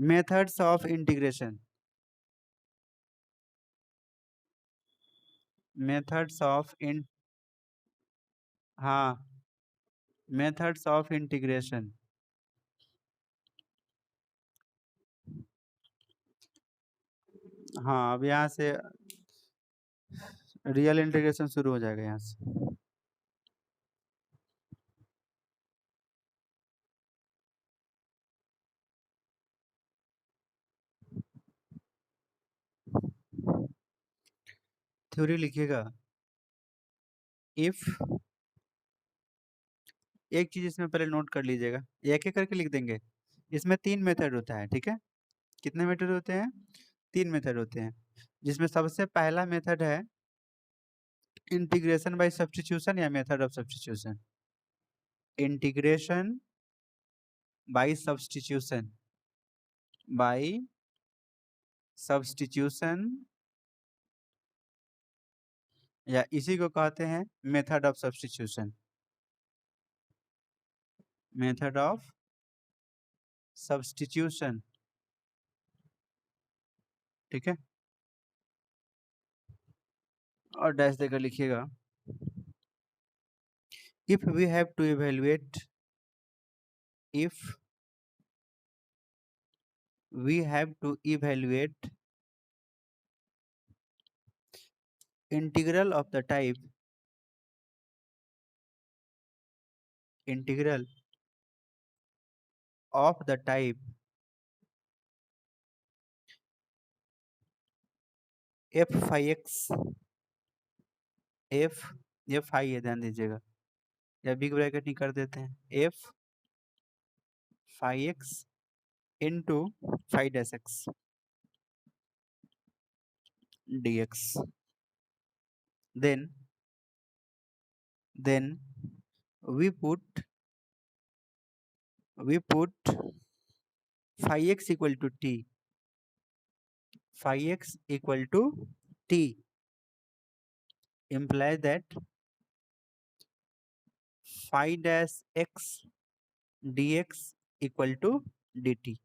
Methods of integration, methods of in हाँ, methods of integration. हाँ, अब यहाँ से रियल इंटीग्रेशन शुरू हो जाएगा यहाँ से। थ्योरी लिखिएगा। इफ, एक चीज इसमें पहले नोट कर लीजिएगा, एक एक करके लिख देंगे। इसमें 3 मेथड होता है, ठीक है? कितने मेथड होते हैं? 3 मेथड होते हैं, जिसमें सबसे पहला मेथड है इंटीग्रेशन बाय सब्स्टिट्यूशन या method of substitution. Integration by substitution, by substitution, या इसी को कहते हैं method of substitution, method of substitution, ठीक है? और डैश देकर लिखिएगा। If we have to evaluate, if we have to evaluate integral of the type, integral of the type f phi x, f, ये phi है, ध्यान दीजिएगा, या बिग ब्रैकेट नहीं कर देते हैं, f phi x into phi dash x dx, then we put phi x equal to t, phi x equal to t implies that phi dash x dx equal to dt.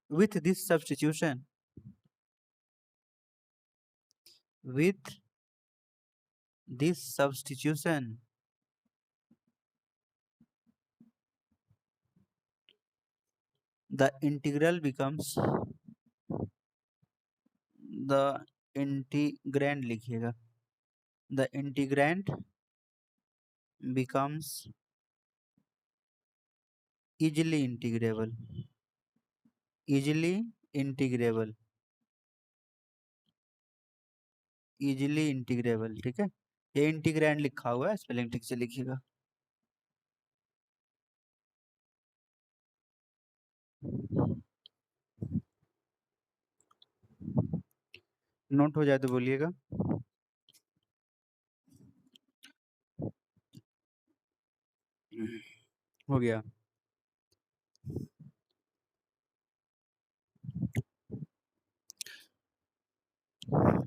With this substitution, with this substitution, the integral becomes, the integrand लिखिएगा, the integrand becomes easily integrable, easily integrable, easily integrable, ठीक है? ये integrand लिखा हुआ है, spelling ठीक से लिखिएगा। नोट हो जाए तो बोलिएगा। हो गया।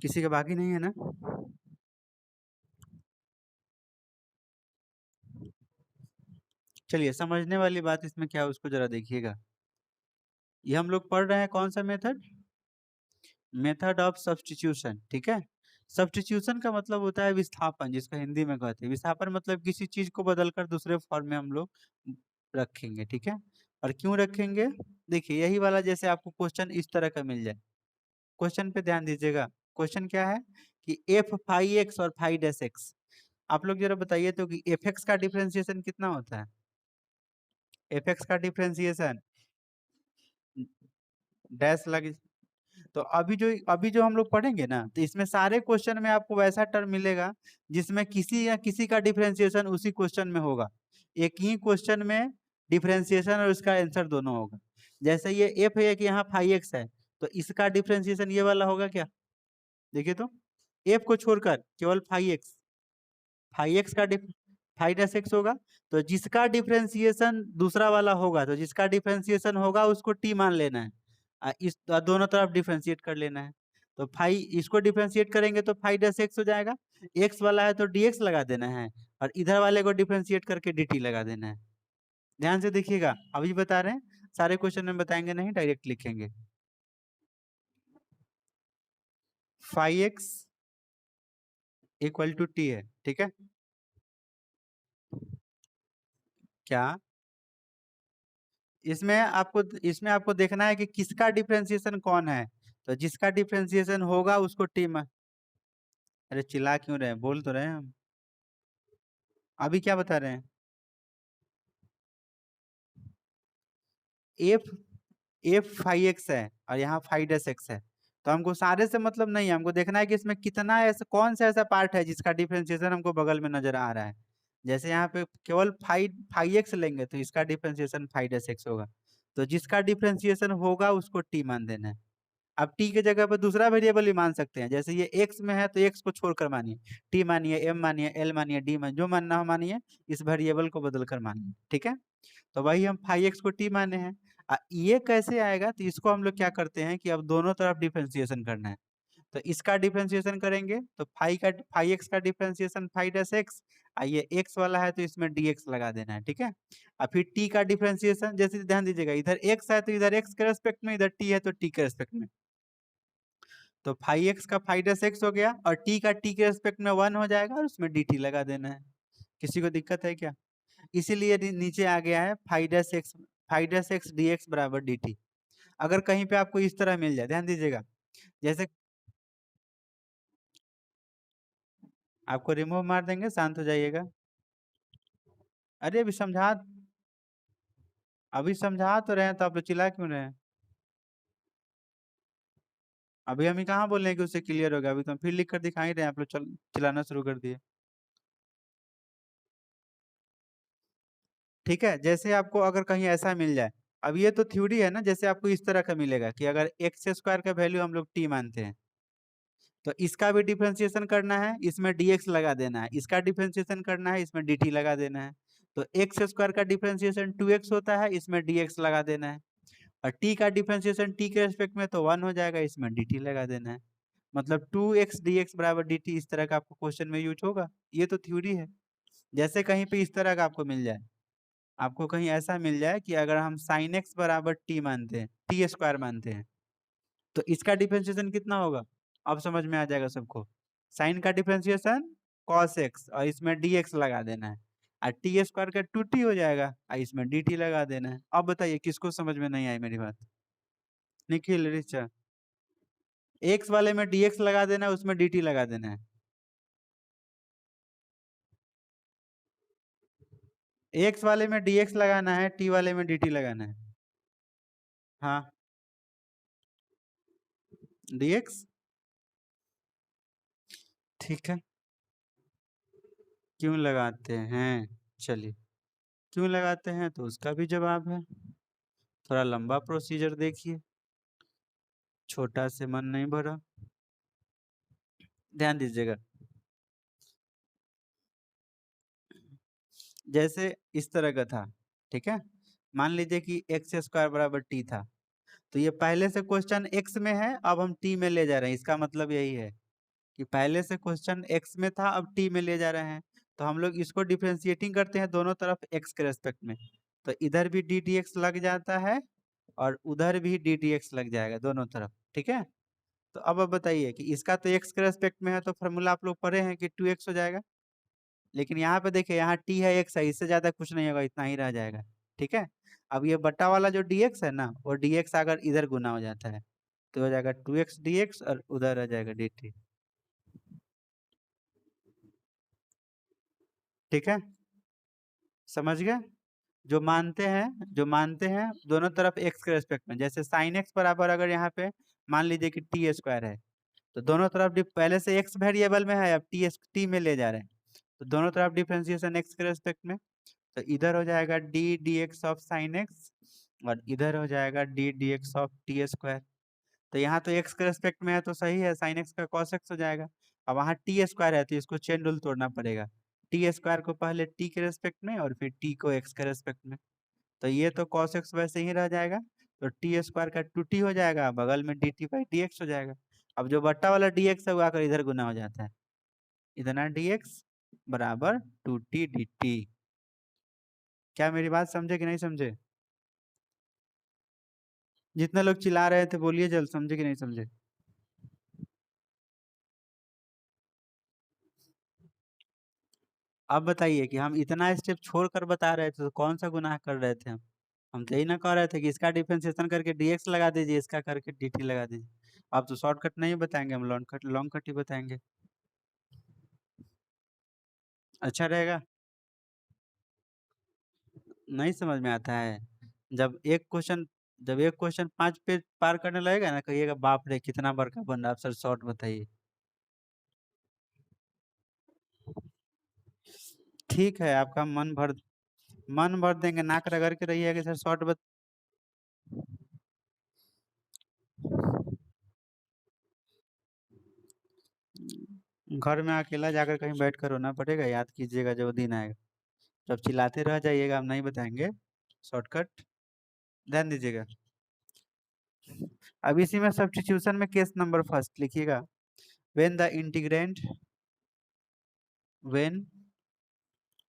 किसी का बाकी नहीं है ना? चलिए, समझने वाली बात इसमें क्या है उसको जरा देखिएगा। ये हम लोग पढ़ रहे हैं कौन सा मेथड? मेथड ऑफ सब्स्टिट्यूशन, ठीक है? सब्स्टिट्यूशन का मतलब होता है विस्थापन, जिसका हिंदी में कहते हैं। विस्थापन मतलब किसी चीज को बदलकर दूसरे फॉर्म में हम लोग रखेंगे, ठीक है? और क्यों रखेंगे? देखिए, यही वाला जैसे आपको क्वेश्चन इस तरह का मिल जाए, क्वेश्चन पे ध्यान दीजिएगा। क्वेश्चन क्या है कि एफ फाई एक्स और फाई डैश एक्स, आप लोग जरा बताइए तो कि एफ एक्स का डिफरेंशिएशन कितना होता है? एफ एक्स का डिफरेंशिएशन डैश लगे, तो अभी जो हम लोग पढ़ेंगे ना, तो इसमें सारे क्वेश्चन में आपको वैसा टर्म मिलेगा जिसमें किसी या किसी का डिफरेंशिएशन उसी क्वेश्चन में होगा। एक ही क्वेश्चन में डिफरेंशिएशन और उसका आंसर दोनों होगा। जैसे ये एफ है कि यहाँ फाई एक्स है, तो इसका डिफरेंशिएशन ये वाला होगा क्या? देखिए तो, एफ को छोड़कर केवल फाई एक्स, फाई एक्स का फाई डैश एक्स होगा। तो जिसका डिफरेंशिएशन दूसरा वाला होगा, तो जिसका डिफरेंशिएशन होगा उसको टी मान लेना है, इस दोनों तरफ डिफरेंशिएट कर लेना है। तो फाई, इसको डिफरेंशिएट करेंगे तो फाई डैश एक्स हो जाएगा, एक्स वाला है तो डीएक्स लगा देना है, और इधर वाले को डिफरेंशिएट करके dt लगा देना है। ध्यान से देखिएगा, अभी बता रहे हैं। सारे क्वेश्चन में बताएंगे नहीं, डायरेक्ट लिखेंगे। 5x इक्वल टू टी है, ठीक है। क्या इसमें आपको देखना है कि किसका डिफरेंशिएशन कौन है। तो जिसका डिफरेंशिएशन होगा उसको टी में। अरे चिल्ला क्यों रहे हैं, बोल तो रहे हैं हम। अभी क्या बता रहे हैं? एफ एफ 5x है और यहाँ 5x है। तो हमको सारे से मतलब नहीं है, हमको देखना है कि इसमें कितना ऐसा, कौन सा ऐसा पार्ट है जिसका डिफरेंशिएशन हमको बगल में नजर आ रहा है। जैसे यहाँ पे केवल 5x लेंगे तो इसका डिफरेंशिएशन 5x होगा। तो जिसका डिफरेंशिएशन होगा उसको टी मान देना है। अब टी के जगह पर दूसरा वेरिएबल भी मान सकते हैं, जैसे ये x में है तो x को छोड़कर मानिए, टी मानिए, m मानिए, l मानिए, d मानिए, जो मानना हो मानिए, इस वेरिएबल को बदल कर मानिए, ठीक है। तो वही हम 5x को t माने हैं। ये कैसे आएगा, तो इसको हम लोग क्या करते हैं कि अब दोनों तरफ डिफरेंशिएशन करना है। तो इसका डिफरेंशिएशन करेंगे तो 5x का डिफरेंशिएशन 5x, ये x वाला है तो इसमें dx लगा देना है, ठीक है। और फिर t का डिफरेंशिएशन, जैसे ध्यान दीजिएगा, इधर x है तो इधर x के रेस्पेक्ट में, इधर t है तो t के रेस्पेक्ट में। तो 5x का 5x हो गया और t का t के रेस्पेक्ट में 1 हो जाएगा और उसमें dt लगा देना है। किसी को दिक्कत है क्या? इसीलिए नीचे आ गया है 5x dx बराबर dt। अगर कहीं पे आपको इस तरह मिल जाए, ध्यान दीजिएगा, जैसे आपको रिमूव मार देंगे, शांत हो जाइएगा। अरे अभी समझा तो रहे हैं, तो आप लोग चिल्ला क्यों रहे हैं? अभी हम ही कहाँ बोल रहे हैं कि उससे क्लियर होगा, अभी तो हम फिर लिख कर दिखा ही रहे हैं, आप लोग चिल्लाना शुरू कर दिए। ठीक है, जैसे आपको अगर कहीं ऐसा मिल जाए, अब ये तो थ्योरी है ना, जैसे आपको इस तरह का मिलेगा कि अगर एक्स स्क्वायर का वैल्यू हम लोग टी मानते हैं, तो इसका भी डिफरेंशिएशन करना है, इसमें dx लगा देना है, इसका डिफरेंशिएशन करना है, इसमें dt लगा देना है। तो एक्स स्क्वायर का डिफरेंशिएशन 2x होता है, इसमें dx लगा देना है। और t का डिफरेंशिएशन t के रेस्पेक्ट में तो 1 हो जाएगा, इसमें dt लगा देना है। मतलब 2x dx बराबर dt, इस तरह का आपको क्वेश्चन में यूज होगा। ये तो थ्योरी है। जैसे कहीं पे इस तरह का आपको मिल जाए, आपको कहीं ऐसा मिल जाए कि अगर हम साइन एक्स बराबर टी मानते हैं, टी स्क्वायर मानते हैं, तो इसका डिफरेंशिएशन कितना होगा? अब समझ में आ जाएगा सबको। साइन का डिफरेंशिएशन कॉस एक्स और इसमें dx लगा देना है, और टी स्क्वायर का 2t हो जाएगा और इसमें dt लगा देना है। अब बताइए किसको समझ में नहीं आई मेरी बात? निखिल, रिचा, एक्स वाले में dx लगा देना है, उसमें dt लगा देना है। एक्स वाले में dx लगाना है, t वाले में dt लगाना है। हाँ, dx, ठीक है। क्यों लगाते हैं? चलिए, क्यों लगाते हैं तो उसका भी जवाब है। थोड़ा लंबा प्रोसीजर देखिए, छोटा से मन नहीं भरा। ध्यान दीजिएगा, जैसे इस तरह का था, ठीक है। मान लीजिए कि एक्स स्क्वायर बराबर टी था, तो ये पहले से क्वेश्चन एक्स में है, अब हम टी में ले जा रहे हैं। इसका मतलब यही है कि पहले से क्वेश्चन एक्स में था, अब टी में ले जा रहे हैं। तो हम लोग इसको डिफरेंशिएटिंग करते हैं दोनों तरफ एक्स के रेस्पेक्ट में। तो इधर भी डी टी एक्स लग जाता है और उधर भी डी टी एक्स लग जाएगा, दोनों तरफ, ठीक है। तो अब बताइए कि इसका तो एक्स के रेस्पेक्ट में है, तो फॉर्मूला आप लोग पढ़े हैं कि 2x हो जाएगा। लेकिन यहाँ पे देखिए, यहाँ t है, x है, इससे ज्यादा कुछ नहीं होगा, इतना ही रह जाएगा, ठीक है। अब ये बट्टा वाला जो dx है ना, वो dx अगर इधर गुना हो जाता है तो हो जाएगा 2x dx और उधर आ जाएगा dt, ठीक है। समझ गए? जो मानते हैं दोनों तरफ x के रेस्पेक्ट में, जैसे साइन x बराबर, अगर यहाँ पे मान लीजिए कि टी स्क्वायर है, तो दोनों तरफ पहले से x वेरिएबल में है, अब टी में ले जा रहे हैं, तो दोनों तरफ डिफरेंशिएशन x के रेस्पेक्ट में। तो इधर हो जाएगा D d x of sine x और इधर हो जाएगा D d x of T square. तो यहाँ तो एक्स के रेस्पेक्ट में है तो सही है, साइन एक्स का कॉस एक्स हो जाएगा। अब वहाँ टी स्क्वायर है तो इसको चेन रूल तोड़ना पड़ेगा, टी स्क्वायर को पहले टी के रेस्पेक्ट में और फिर टी को एक्स के रेस्पेक्ट में। तो ये तो कॉस एक्स वैसे ही रह जाएगा, तो टी स्क्वायर का 2t हो जाएगा, बगल में D T by D x हो जाएगा। अब जो बट्टा वाला डी एक्स है वो आकर इधर गुना हो जाता है, इतना डी एक्स बराबर 2t dt। क्या मेरी बात समझे कि नहीं समझे? जितने लोग चिल्ला रहे थे बोलिए जल्द, समझे कि नहीं समझे? अब बताइए कि हम इतना स्टेप छोड़कर बता रहे थे तो कौन सा गुनाह कर रहे थे हम? हम तो यही ना कह रहे थे कि इसका डिफरेंशिएशन करके डीएक्स लगा दीजिए, इसका करके डीटी लगा दीजिए। अब तो शॉर्टकट नहीं बताएंगे, हम लॉन्ग कट ही बताएंगे। अच्छा रहेगा? नहीं समझ में आता है? जब एक क्वेश्चन जब एक क्वेश्चन 5 पेज पार करने लगेगा ना, कहिएगा बाप रे कितना बड़का बन रहा है, अब सर शॉर्ट बताइए। ठीक है, आपका मन भर देंगे, नाक रगड़ के रहिएगा सर शॉर्ट घर में अकेला जाकर कहीं बैठ कर रोना पड़ेगा, याद कीजिएगा जो दिन आएगा। जब चिल्लाते रह जाइएगा, हम नहीं बताएंगे शॉर्टकट, ध्यान दीजिएगा। अब इसी में सब्स्टिट्यूशन में केस नंबर फर्स्ट लिखिएगा। When the integrant when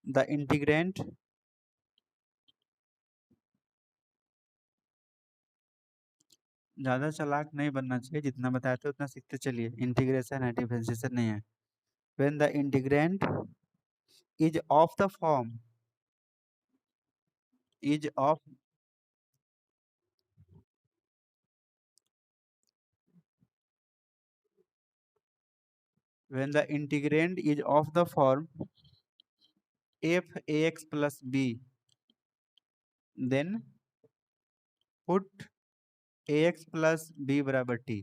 the integrant ज्यादा चालाक नहीं बनना चाहिए, जितना बताए थे उतना सीखते चलिए। इंटीग्रेशन है, डिफरेंशिएशन नहीं है। When the integrant is of the form is of when the integrant is of the form f ax plus b, then put ax plus b बराबर t।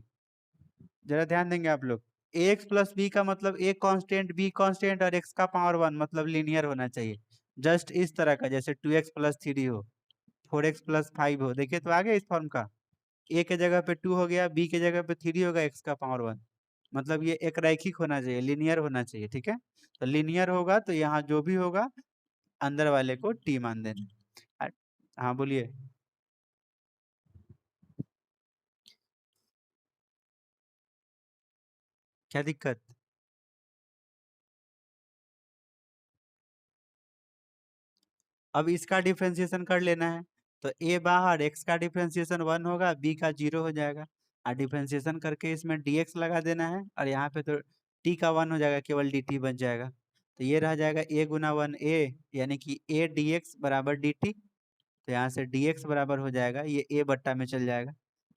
जरा ध्यान देंगे आप लोग। ax प्लस बी का मतलब a कांस्टेंट b कांस्टेंट और x का पावर 1, मतलब लीनियर होना चाहिए। जस्ट इस तरह का, जैसे 2x प्लस 3 हो, 4x प्लस 5 हो। देखिए तो आ गया इस फॉर्म का। a के जगह पे 2 हो गया, b के जगह पे 3 होगा, x का पावर 1। मतलब ये एक रैखिक होना चाहिए, लीनियर होना चाहिए, ठीक है। तो लीनियर होगा तो यहाँ जो भी होगा अंदर वाले को t मान देना। हाँ बोलिए। क्या दिक्कत? अब इसका डिफरेंशिएशन कर लेना है। तो a बाहर, x का डिफरेंशिएशन 1 होगा, b का 0 हो जाएगा। और डिफरेंशिएशन करके इसमें dx लगा देना है, और यहाँ पे तो t का 1 हो जाएगा, केवल dt बच जाएगा। तो ये रह जाएगा a गुना 1a, यानी कि a dx बराबर dt। तो यहाँ से dx बराबर हो जाएगा, ये a बट्टा में चल जाएगा,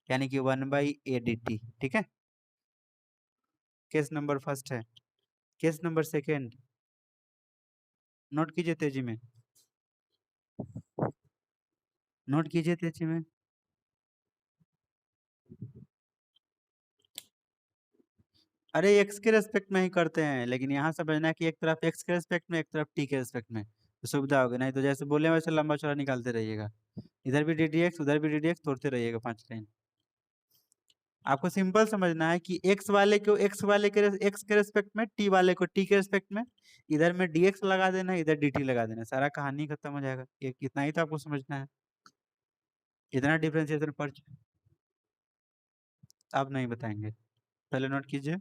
यानी कि 1/a dt। ठीक है, केस नंबर फर्स्ट है। केस नंबर सेकेंड, नोट कीजिए तेजी में, नोट कीजिए तेजी में। अरे एक्स के रेस्पेक्ट में ही करते हैं, लेकिन यहाँ समझना है कि एक तरफ एक्स के रेस्पेक्ट में, एक तरफ टी के रेस्पेक्ट में, तो सुविधा होगी। नहीं तो जैसे बोले वैसे लंबा चौड़ा निकालते रहिएगा, इधर भी डी डी एक्स उधर भी डी डी एक्स तोड़ते रहिएगा 5 लाइन। आपको सिंपल समझना है कि एक्स के रेस्पेक्ट में, टी वाले को टी के रेस्पेक्ट में, इधर में डी एक्स लगा देना है, इधर डी टी लगा देना है, सारा कहानी खत्म हो जाएगा। एक इतना ही तो आपको समझना है, इतना डिफ्रेंसिएशन पर आप नहीं बताएंगे। पहले नोट कीजिए।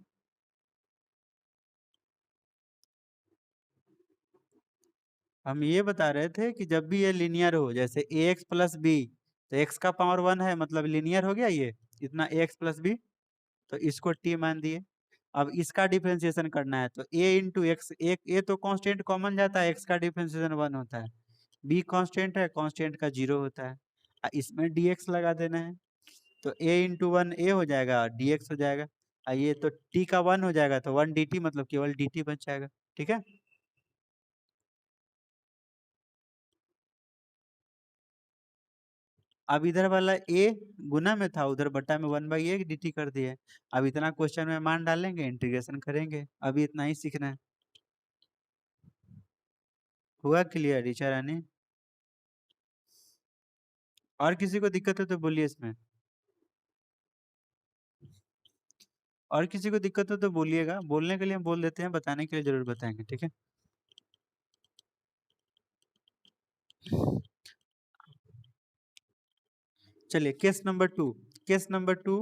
हम ये बता रहे थे कि जब भी ये लीनियर हो, जैसे ए एक्स प्लस बी, तो एक्स का पावर 1 है, मतलब लीनियर हो गया ये, इतना ए एक्स प्लस बी। तो इसको टी मान दिए। अब इसका डिफरेंशिएशन करना है, तो ए इंटू एक्स, एक ए तो कांस्टेंट कॉमन जाता है, एक्स का डिफरेंशिएशन 1 होता है, बी कांस्टेंट है, कांस्टेंट का 0 होता है। इसमें डीएक्स लगा देना है। तो ए इंटू 1 ए हो जाएगा, डीएक्स हो जाएगा। ये तो टी का 1 हो जाएगा, तो 1 dt, मतलब केवल dt बच जाएगा। ठीक है। अब इधर वाला a गुना में था, उधर बटा में 1/a dt कर दिए। अब इतना क्वेश्चन में मान डालेंगे, इंटीग्रेशन करेंगे, अभी इतना ही सीखना है। हुआ क्लियर ऋचा रानी? और किसी को दिक्कत है तो बोलिए इसमें, और किसी को दिक्कत हो तो बोलिएगा, बोलने के लिए हम बोल देते हैं, बताने के लिए जरूर बताएंगे। ठीक है। चलिए case number 2। Case number 2,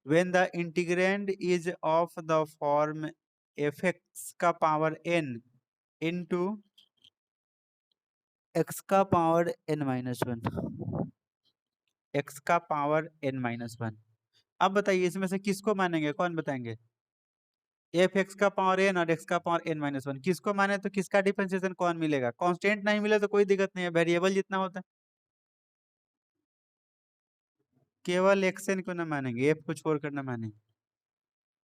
when the integrand is of the form F x का पावर n इंटू एक्स का पावर n-1, एक्स का पावर n-1। अब बताइए इसमें से किसको मानेंगे, कौन बताएंगे? एफ एक्स का पावर n और एक्स का पावर n-1 किसको माने तो किसका डिफरेंशिएशन कौन मिलेगा? कांस्टेंट नहीं मिले तो कोई दिक्कत नहीं है, वेरिएबल जितना होता है। केवल एक्स एन को ना मानेंगे, एफ को छोड़कर ना मानेंगे।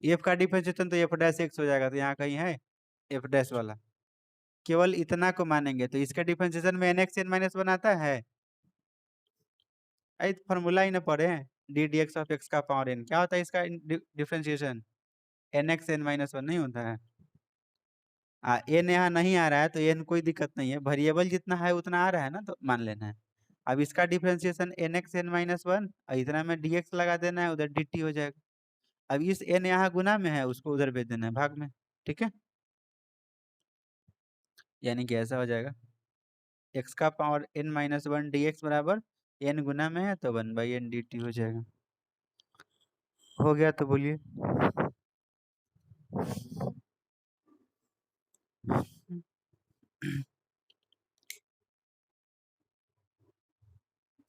एफ का डिफरेंशिएशन तो एफ डैश एक्स हो जाएगा, तो यहाँ कहीं है एफ डैश वाला। केवल इतना को मानेंगे तो इसका डिफरेंशिएशन में n x n minus one आता है। अरे फॉर्मूला ही ना पढ़े हैं, d d x of x का पावर एन क्या होता है इसका differentiation? N x n minus one नहीं होता है। एन यहाँ नहीं आ रहा है तो एन कोई दिक्कत नहीं है, वेरिएबल जितना है उतना आ रहा है ना, तो मान लेना है। अब इसका differentiation n x n minus one, इतना में डी एक्स लगा देना है, उधर डी टी हो जाएगा। अब इस एन यहाँ गुना में है, उसको उधर भेज देना है भाग में, ठीक है। यानी कि ऐसा हो जाएगा एक्स का पावर n-1 डी एक्स बराबर एन गुना में है तो 1/n dt हो जाएगा। हो गया तो बोलिए।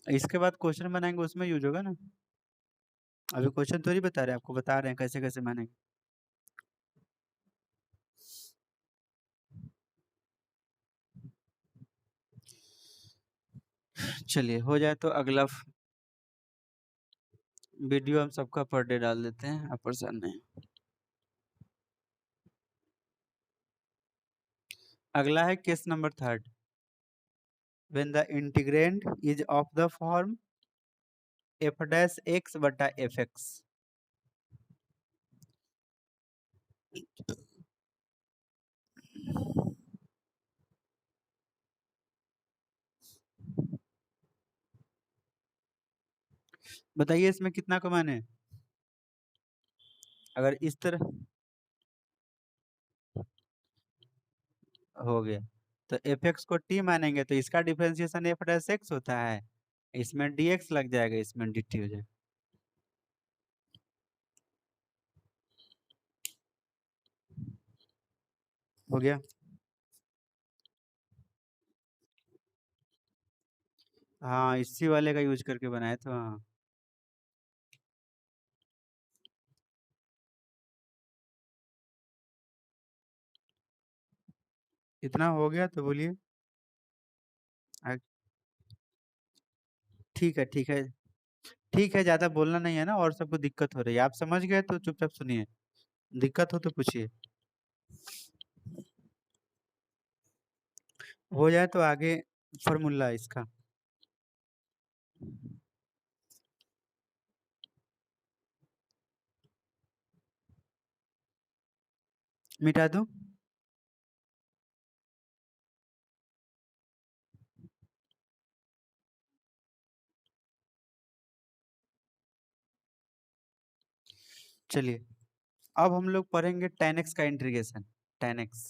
इसके बाद क्वेश्चन बनाएंगे, उसमें यूज होगा ना। अभी क्वेश्चन थोड़ी बता रहे हैं, आपको बता रहे हैं कैसे कैसे मानेंगे। चलिए हो जाए तो अगला वीडियो हम सबका पर डे डाल देते हैं, आप परेशान नहीं। अगला है case number third. When the integrand is of the form F dash x बटा एफ एक्स। बताइए इसमें कितना को माने? अगर इस तरह हो गया तो एफ एक्स को टी मानेंगे तो इसका डिफरेंशिएशन एफ डैश एक्स होता है, इसमें dx लग जाएगा, इसमें dt हो जाएगा। हो गया। हाँ इसी वाले का यूज करके बनाए तो हाँ। इतना हो गया तो बोलिए। आ- ठीक है ठीक है। ठीक है, ज्यादा बोलना नहीं है ना, और सबको दिक्कत हो रही है, आप समझ गए तो चुपचाप सुनिए, दिक्कत हो तो पूछिए। हो जाए तो आगे फॉर्मूला इसका मिटा दूं। चलिए अब हम लोग पढ़ेंगे tan x का इंटीग्रेशन, tan x।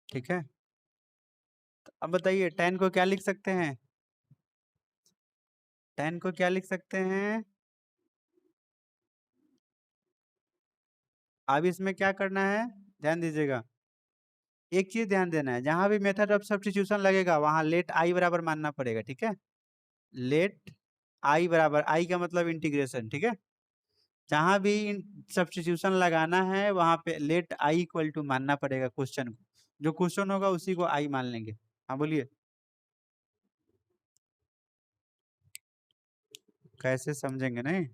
ठीक है, तो अब बताइए tan को क्या लिख सकते हैं? tan को क्या लिख सकते हैं? अब इसमें क्या करना है, ध्यान दीजिएगा। एक चीज ध्यान देना है, जहां भी मेथड ऑफ सब्स्टिट्यूशन लगेगा वहां लेट आई बराबर मानना पड़ेगा, ठीक है। लेट आई बराबर, आई का मतलब इंटीग्रेशन, ठीक है। जहां भी सब्स्टिट्यूशन लगाना है वहां पे लेट आई इक्वल टू मानना पड़ेगा क्वेश्चन को, जो क्वेश्चन होगा उसी को आई मान लेंगे। हाँ बोलिए। कैसे समझेंगे नहीं?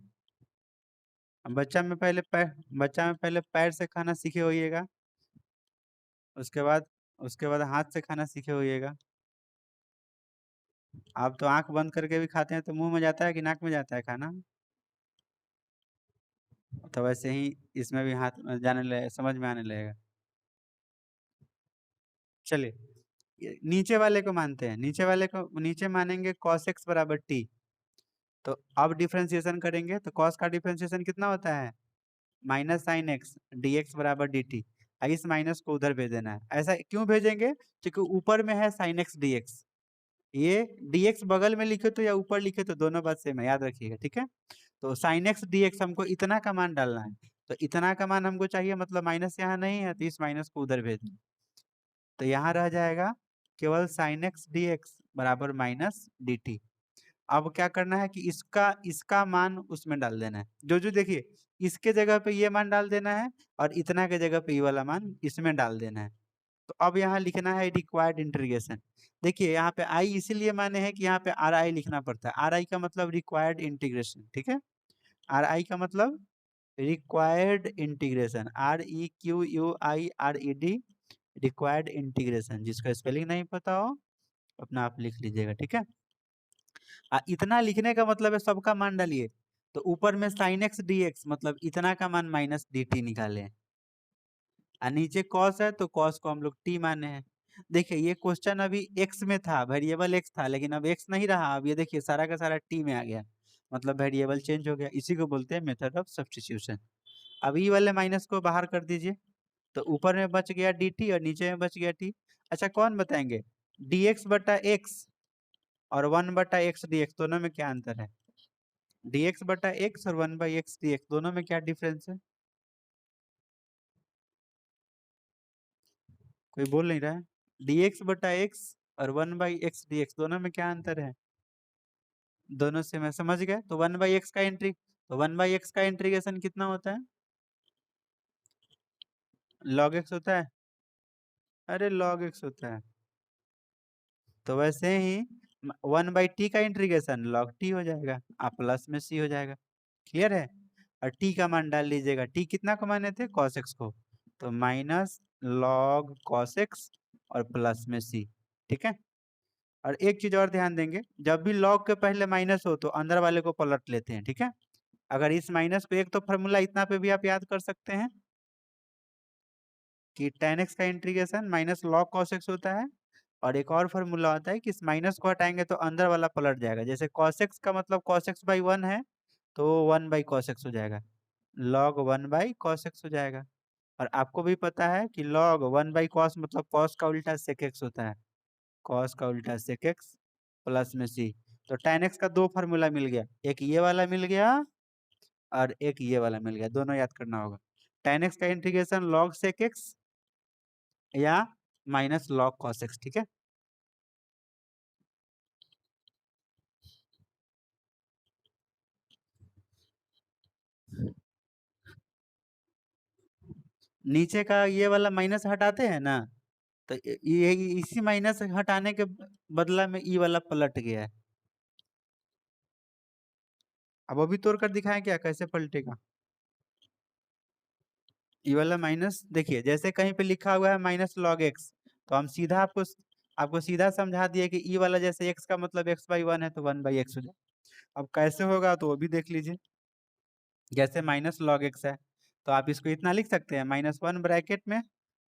बच्चा में पहले पैर से खाना सीखे होइएगा, उसके बाद हाथ से खाना सीखे होइएगा। आप तो आंख बंद करके भी खाते हैं, तो मुंह में जाता है कि नाक में जाता है खाना? तो वैसे ही इसमें भी हाथ में जाने लगे, समझ में आने लगेगा। चलिए नीचे वाले को मानते हैं, नीचे वाले को नीचे मानेंगे cos x बराबर t। तो अब डिफरेंशिएशन करेंगे तो cos का डिफरेंशिएशन कितना होता है? Minus sine x d x बराबर डी टी। इस माइनस को उधर भेज देना है। ऐसा क्यों भेजेंगे? क्योंकि ऊपर में है साइन एक्स डी एक्स, ये डी एक्स बगल में लिखे तो या ऊपर लिखे तो दोनों बात सेम है, याद रखिएगा, ठीक है। तो साइन एक्स डी एक्स हमको इतना का मान डालना है, तो इतना का मान हमको चाहिए, मतलब माइनस यहाँ नहीं है तो इस माइनस को उधर भेज दें, तो यहाँ रह जाएगा केवल साइन एक्स डी एक्स बराबर माइनस डी टी। अब क्या करना है कि इसका इसका मान उसमें डाल देना है। जो जो देखिए, इसके जगह पे ये मान डाल देना है और इतना के जगह पे ये वाला मान इसमें डाल देना है। तो अब यहाँ लिखना है रिक्वायर्ड इंटीग्रेशन। देखिए यहाँ पे आई इसीलिए माने हैं कि यहाँ पे आर आई लिखना पड़ता है। आर आई का मतलब रिक्वायर्ड इंटीग्रेशन, ठीक है। आर आई का मतलब required integration, REQUIRED, required integration. जिसका स्पेलिंग नहीं पता हो अपना आप लिख लीजिएगा, ठीक है। इतना लिखने का मतलब है सबका मान डालिए। तो ऊपर में साइन एक्स डी एक्स मतलब इतना का मान माइनस डी टी निकाले, और नीचे कॉस है तो कॉस को हम लोग टी माने हैं। देखिए ये क्वेश्चन अभी एक्स में था, वेरिएबल एक्स था, लेकिन अब एक्स नहीं रहा। अब ये देखिए सारा का सारा टी में आ गया, मतलब वेरिएबल चेंज हो गया। इसी को बोलते हैं मेथड ऑफ सब्स्टिट्यूशन। अब ई वाले माइनस को बाहर कर दीजिए, तो ऊपर में बच गया डी टी और नीचे में बच गया टी। अच्छा कौन बताएंगे, डी एक्स बटा एक्स और 1/x dx दोनों में क्या अंतर है? dx बटा एक्स और 1/x dx दोनों में क्या डिफरेंस है? कोई बोल नहीं रहा है। dx बटा एक्स और 1/x dx दोनों में क्या अंतर है? दोनों से मैं समझ गया। तो 1/x का एंट्री, तो 1/x का इंटीग्रेशन कितना होता है? log x होता है। अरे log x होता है। तो वैसे ही 1/t का इंटीग्रेशन log t हो जाएगा, आप प्लस में c हो जाएगा। क्लियर है। और t का मान डाल लीजिएगा। t कितना को माने थे, cos x को, तो माइनस log cos x और प्लस में c, ठीक है। और एक चीज और ध्यान देंगे, जब भी log के पहले माइनस हो तो अंदर वाले को पलट लेते हैं, ठीक है। अगर इस माइनस को, एक तो फॉर्मूला इतना पे भी आप याद कर सकते हैं कि tan x का integration minus log cos x होता है। और एक और फॉर्मूला होता है कि इस माइनस को हटाएंगे तो अंदर वाला पलट जाएगा। जैसे cos x का मतलब cos x बाई 1 है, तो 1/cos x हो जाएगा, log 1/cos x हो जाएगा। और आपको भी पता है कि log 1/cos मतलब cos का उल्टा sec x होता है, cos का उल्टा sec x प्लस में c। तो tan x का दो फार्मूला मिल गया, एक ये वाला मिल गया और एक ये वाला मिल गया, दोनों याद करना होगा। tan x का इंटीग्रेशन log sec x या माइनस log cos x, ठीक है। नीचे का ये वाला माइनस हटाते हैं ना, तो ये इसी माइनस हटाने के बदला में ई वाला पलट गया है। अब अभी तोड़ कर दिखाएं क्या, कैसे पलटेगा। ई वाला माइनस देखिए, जैसे कहीं पे लिखा हुआ है माइनस लॉग एक्स, तो हम सीधा आपको आपको सीधा समझा दिए कि ई वाला जैसे एक्स का मतलब x/1 है तो 1/x हो जाए। अब कैसे होगा तो वो भी देख लीजिए। जैसे माइनस लॉग एक्स है, तो आप इसको इतना लिख सकते हैं -1 ब्रैकेट में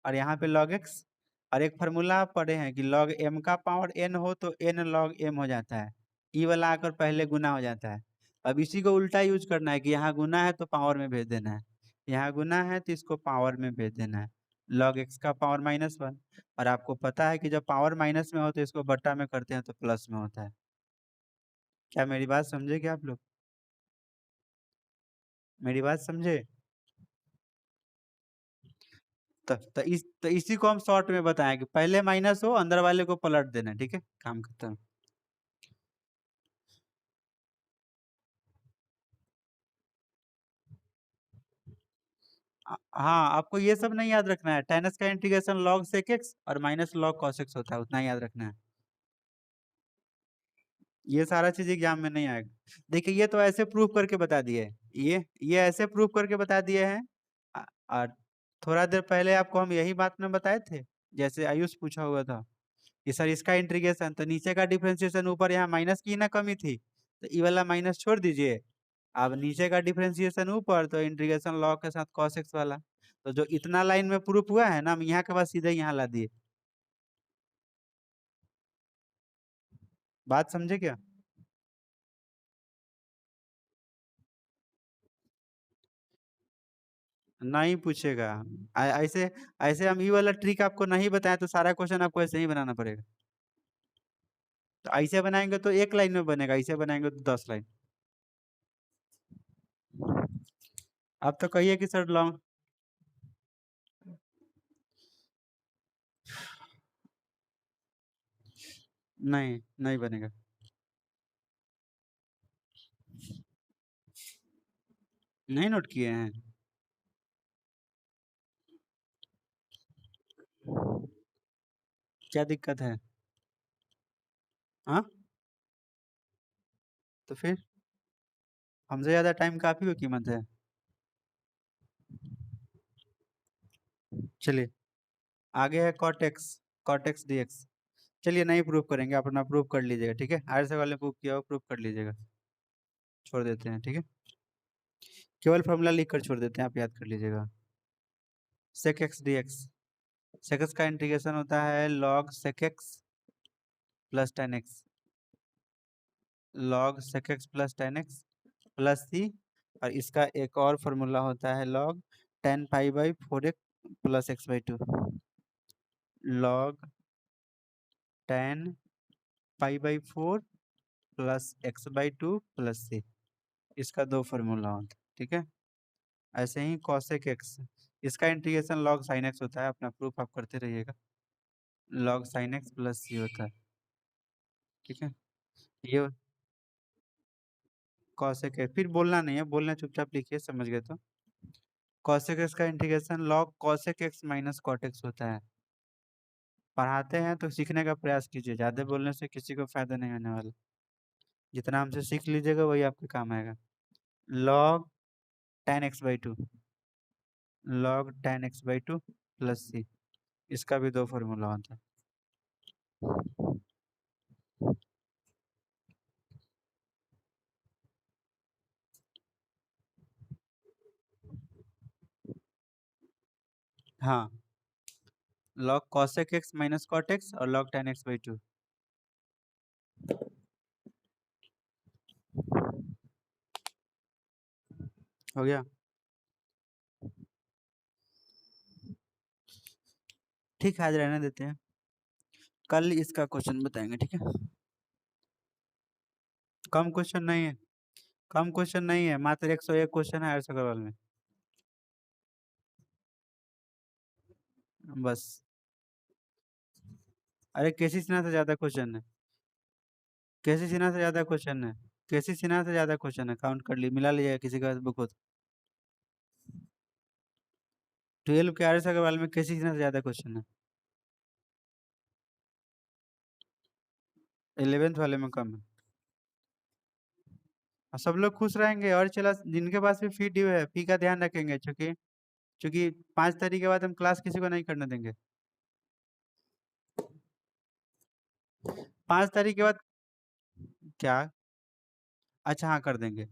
और यहाँ पे लॉग एक्स। और एक फार्मूला आप पढ़े हैं कि लॉग एम का पावर n हो तो n log m हो जाता है। ई वाला आकर पहले गुना हो जाता है। अब इसी को उल्टा यूज करना है कि यहाँ गुना है तो पावर में भेज देना है, यहाँ गुना है तो इसको पावर में भेज देना है। लॉग एक्स का पावर -1। और आपको पता है कि जब पावर माइनस में हो तो इसको बट्टा में करते हैं तो प्लस में होता है। क्या मेरी बात समझे क्या आप लोग? मेरी बात समझे? तो इसी को हम शॉर्ट में बताएं कि पहले माइनस हो अंदर वाले को पलट देना, ठीक है, काम खत्म। हाँ आपको ये सब नहीं याद रखना है, tan x का इंटीग्रेशन log sec x और माइनस log cos x होता है, उतना ही याद रखना है। ये सारा चीज एग्जाम में नहीं आएगा। देखिए ये तो ऐसे प्रूफ करके बता दिए, ये ऐसे प्रूफ करके बता दिए हैं। और थोड़ा देर पहले आपको हम यही बात में बताए थे, जैसे आयुष पूछा हुआ था कि सर इसका इंटीग्रेशन, तो नीचे का डिफरेंशिएशन ऊपर यहाँ माइनस की ना कमी थी, तो ई वाला माइनस छोड़ दीजिए। अब नीचे का डिफरेंशिएशन ऊपर, तो इंटीग्रेशन लॉग के साथ cos x वाला। तो जो इतना लाइन में प्रूफ हुआ है ना, हम यहाँ के बाद सीधे यहाँ ला दिए। बात समझे क्या? नहीं पूछेगा। ऐसे ऐसे हम ई वाला ट्रिक आपको नहीं बताएं तो सारा क्वेश्चन आपको ऐसे ही बनाना पड़ेगा। तो ऐसे बनाएंगे तो एक लाइन में बनेगा, ऐसे बनाएंगे तो 10 लाइन। आप तो कहिए कि सर लॉन्ग। नहीं नहीं बनेगा। नहीं नोट किए हैं? क्या दिक्कत है? हाँ, तो फिर हमसे ज्यादा टाइम का आप ही को कीमत है। चलिए, आगे है cot x, cot x d x. चलिए नहीं प्रूव करेंगे, अपना प्रूव कर लीजिएगा, ठीक है, आर से वाले प्रूव किया हो प्रूव कर लीजिएगा, छोड़ देते हैं, ठीक है, केवल फॉर्मूला लिख कर छोड़ देते हैं, आप याद कर लीजिएगा। Sec x d x, sec x का इंटीग्रेशन होता है log sec x plus tan x, log sec x plus tan x plus c, और इसका एक और फॉर्मूला होता है log tan pi by four x plus x by two, log tan pi by four plus x by two plus c, इसका दो formula होता है, ठीक है। ऐसे ही कॉसेक एक्स, इसका इंटीग्रेशन लॉग साइन एक्स होता है, अपना प्रूफ आप करते रहिएगा, लॉग साइन एक्स प्लस सी होता है, ठीक है। ये कॉसेक एक्स, फिर बोलना नहीं है, बोलना चुपचाप लिखिए, समझ गए तो। कॉसेक एक्स का integration log cosec x minus cot x होता है। पढ़ाते हैं तो सीखने का प्रयास कीजिए, ज़्यादा बोलने से किसी को फायदा नहीं होने वाला, जितना हमसे सीख लीजिएगा वही आपके काम आएगा। Log tan x by two, log tan x by two plus c, इसका भी दो फॉर्मूला होता है। हाँ, log cosec x minus cot x और log tan x by two. हो गया, ठीक है, आज रहने देते हैं, कल इसका क्वेश्चन बताएंगे, ठीक है। कम क्वेश्चन नहीं है, कम क्वेश्चन नहीं है, मात्र 101 क्वेश्चन है हर्ष अग्रवाल में, बस। अरे केसी सिन्हा से ज्यादा क्वेश्चन है, केसी सिन्हा से ज्यादा क्वेश्चन है, केसी सिन्हा से ज्यादा क्वेश्चन है, काउंट कर ली, मिला लीजिएगा किसी का बुक हो तो। 12 के हर्ष अग्रवाल में केसी सिन्हा से ज्यादा क्वेश्चन है, 11th वाले में कम है। और सब लोग खुश रहेंगे, और चला जिनके पास भी फी ड्यू है, फी का ध्यान रखेंगे, क्योंकि क्योंकि 5 तारीख के बाद हम क्लास किसी को नहीं करने देंगे, 5 तारीख के बाद। क्या? अच्छा हाँ, कर देंगे,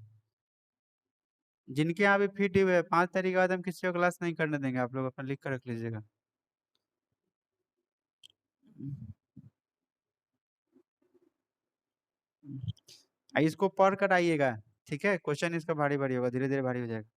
जिनके यहाँ भी फी ड्यू है 5 तारीख के बाद हम किसी को क्लास नहीं करने देंगे, आप लोग अपना लिख कर रख लीजिएगा। इसको पढ़ कर आइएगा, ठीक है, क्वेश्चन इसका भारी भारी होगा, धीरे धीरे भारी हो जाएगा।